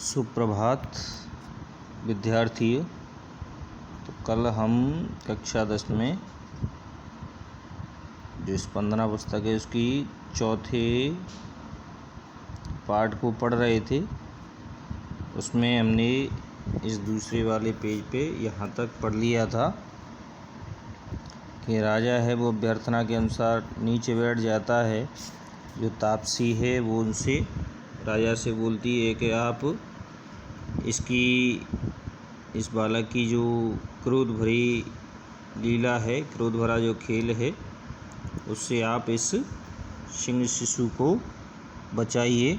सुप्रभात विद्यार्थियों। तो कल हम कक्षा 10 में जो स्पंदना पुस्तक है उसकी चौथे पार्ट को पढ़ रहे थे। उसमें हमने इस दूसरे वाले पेज पे यहाँ तक पढ़ लिया था कि राजा है वो अभ्यर्थना के अनुसार नीचे बैठ जाता है। जो तापसी है वो उनसे राजा से बोलती है कि आप इस बालक की जो क्रोध भरी लीला है, क्रोध भरा जो खेल है, उससे आप इस सिंह शिशु को बचाइए।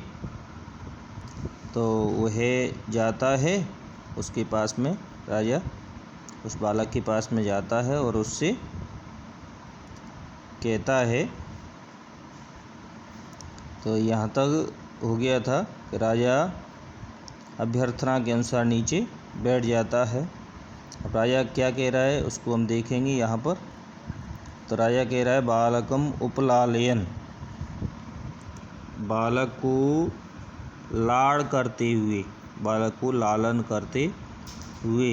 तो वह जाता है उसके पास में, राजा उस बालक के पास में जाता है और उससे कहता है। तो यहाँ तक हो गया था कि राजा अभ्यर्थना के अनुसार नीचे बैठ जाता है। अब राजा क्या कह रहा है उसको हम देखेंगे यहाँ पर। तो राजा कह रहा है बालकम उपलालयन, बालक को लाड़ करते हुए, बालक को लालन करते हुए,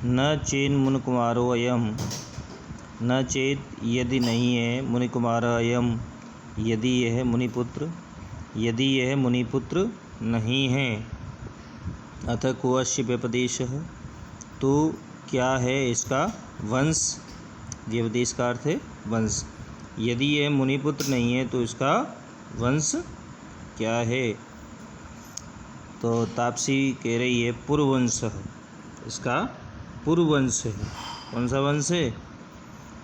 न चेन मुनिकुमारो अयम, न चेत यदि नहीं है, मुनिकुमार अयम यदि यह मुनिपुत्र, यदि यह मुनिपुत्र नहीं है, अथ कोऽस्य व्यपदेशः, तो क्या है इसका वंश। व्यपदेश का अर्थ है वंश। यदि यह मुनिपुत्र नहीं है तो इसका वंश क्या है। तो तापसी कह रही है पुरवंश, इसका पुरवंश है। कौन सा वंश है?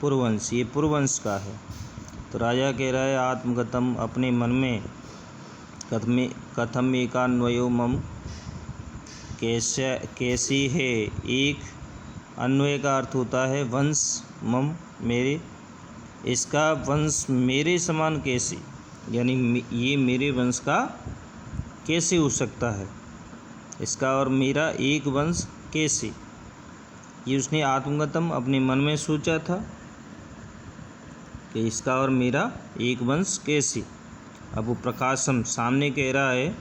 पुरवंश। ये पुरवंश का है। तो राजा कह रहा है आत्मगतम, अपने मन में, कथम एकान्वयो मम, कैसी है एक, अन्वय का अर्थ होता है वंश, मम मेरे, इसका वंश मेरे समान कैसे, यानी ये मेरे वंश का कैसे हो सकता है, इसका और मेरा एक वंश कैसे। ये उसने आत्मगतम अपने मन में सोचा था कि इसका और मेरा एक वंश कैसे। अब वो प्रकाशम सामने कह रहा है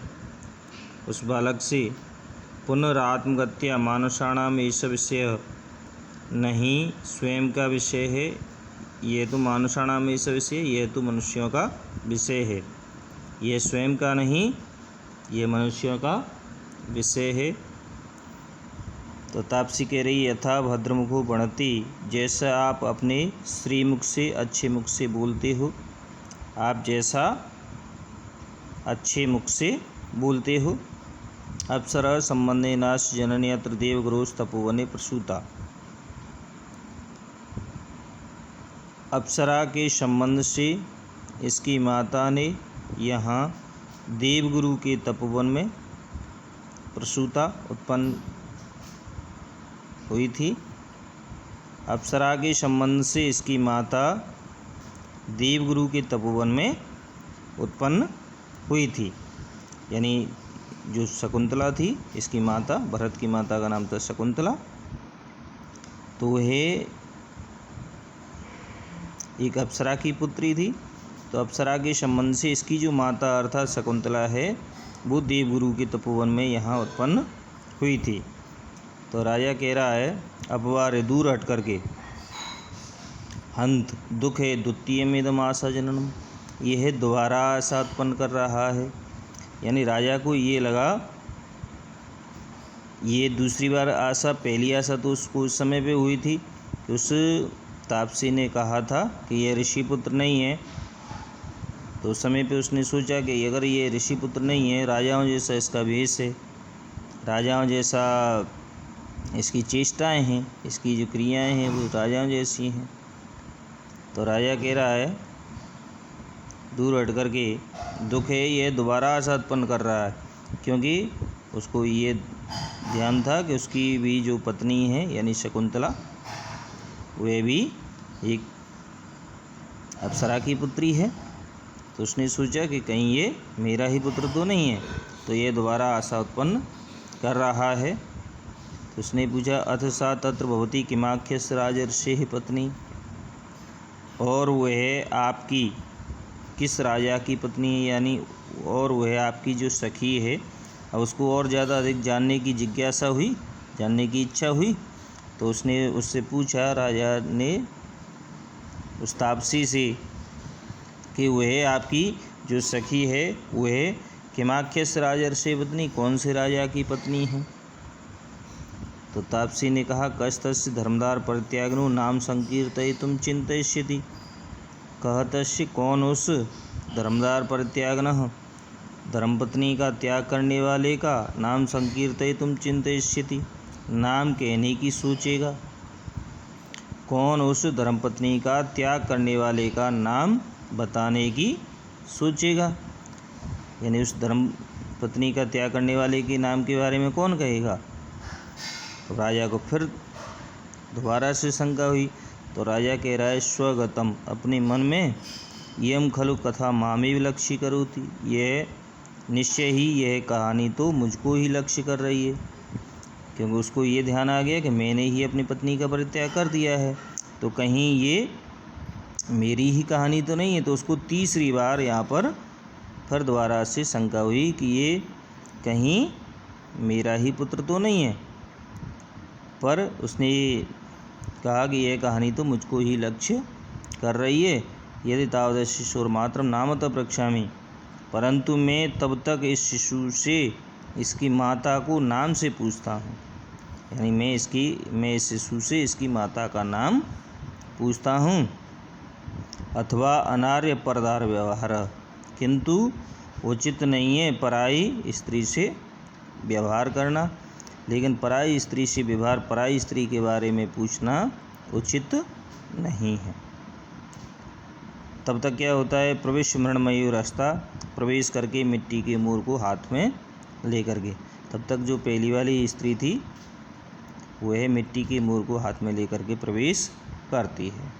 उस बालक से, पुनरात्मगत्या मानुषाणाम एष विषय, नहीं स्वयं का विषय है यह, तो मानुषाणाम एष विषय, यह तो मनुष्यों का विषय है, यह स्वयं का नहीं, यह मनुष्यों का विषय है। तो तापसी कह रही यथा भद्रमुखो बढ़ती, जैसा आप अपने श्रीमुख से, अच्छे मुख से बोलते हो, आप जैसा अच्छे मुख से बोलते हो। अप्सरा संबंधे नाश जननी अत्र देवगुरोस तपोवने प्रसूता, अप्सरा के संबंध से इसकी माता ने यहाँ देवगुरु के तपोवन में प्रसूता उत्पन्न हुई थी। अप्सरा के संबंध से इसकी माता देवगुरु के तपोवन में उत्पन्न हुई थी, यानी जो शकुंतला थी इसकी माता, भरत की माता का नाम था शकुंतला। तो वह एक अप्सरा की पुत्री थी। तो अप्सरा के संबंध से इसकी जो माता अर्थात शकुंतला है वो देवगुरु के तपोवन में यहाँ उत्पन्न हुई थी। तो राजा कह रहा है अपवार दूर हट करके, हंत दुख है द्वितीय मेदम आशा जननम, यह दोबारा आशा उत्पन्न कर रहा है। यानी राजा को ये लगा, ये दूसरी बार आशा, पहली आशा तो उसको उस समय पे हुई थी कि उस तापसी ने कहा था कि यह ऋषिपुत्र नहीं है। तो उस समय पे उसने सोचा कि अगर ये ऋषिपुत्र नहीं है, राजाओं जैसा इसका वेश है, राजाओं जैसा इसकी चेष्टाएं हैं, इसकी जो क्रियाएं हैं वो राजाओं जैसी हैं। तो राजा कह रहा है दूर हट करके, दुख है ये दोबारा आशा उत्पन्न कर रहा है, क्योंकि उसको ये ध्यान था कि उसकी भी जो पत्नी है यानी शकुंतला, वह भी एक अप्सरा की पुत्री है। तो उसने सोचा कि कहीं ये मेरा ही पुत्र तो नहीं है, तो ये दोबारा आशा उत्पन्न कर रहा है। तो उसने पूछा अथ सा तत्र भवती किमाख्यस्य राजर्षेः पत्नी, और वह आपकी किस राजा की पत्नी है, यानी और वह आपकी जो सखी है अब उसको और ज़्यादा अधिक जानने की जिज्ञासा हुई, जानने की इच्छा हुई, तो उसने उससे पूछा, राजा ने उस तापसी से, कि वह आपकी जो सखी है वह किमाख्यस राजर्षि पत्नी, कौन से राजा की पत्नी है। तो तापसी ने कहा, कस्तस्य धर्मदार परित्यागिनो नाम संकीर्तयितुं चिंतयिष्यति। कहतस्य, कौन उस धर्मदार परित्यागिनः, धर्मपत्नी का त्याग करने वाले का नाम संकीर्तयितुं चिंतयिष्यति, नाम कहने की सोचेगा। कौन उस धर्मपत्नी का त्याग करने वाले का नाम बताने की सोचेगा, यानी उस धर्म पत्नी का त्याग करने वाले के नाम के बारे में कौन कहेगा। तो राजा को फिर दोबारा से शंका हुई। तो राजा कह रहा है, स्वगतम, अपने मन में, यम खलु कथा मामेव लक्ष्य करोति, यह निश्चय ही यह कहानी तो मुझको ही लक्ष्य कर रही है, क्योंकि उसको ये ध्यान आ गया कि मैंने ही अपनी पत्नी का परित्याग कर दिया है, तो कहीं ये मेरी ही कहानी तो नहीं है। तो उसको तीसरी बार यहाँ पर फिर दोबारा से शंका हुई कि ये कहीं मेरा ही पुत्र तो नहीं है, पर उसने कहा कि यह कहानी तो मुझको ही लक्ष्य कर रही है। यदि तावत् शिशुर्मात्रं नामतः प्रक्षामि, परंतु मैं तब तक इस शिशु से, इसकी माता को नाम से पूछता हूँ, यानी मैं इस शिशु से इसकी माता का नाम पूछता हूँ। अथवा अनार्य परदार व्यवहार, किंतु उचित नहीं है पराई स्त्री से व्यवहार करना, लेकिन पराई स्त्री से व्यवहार, पराई स्त्री के बारे में पूछना उचित नहीं है। तब तक क्या होता है, प्रवेश मृण्मयी रास्ता, प्रवेश करके मिट्टी के मोर को हाथ में लेकर के, तब तक जो पहली वाली स्त्री थी वह मिट्टी के मोर को हाथ में लेकर के प्रवेश करती है।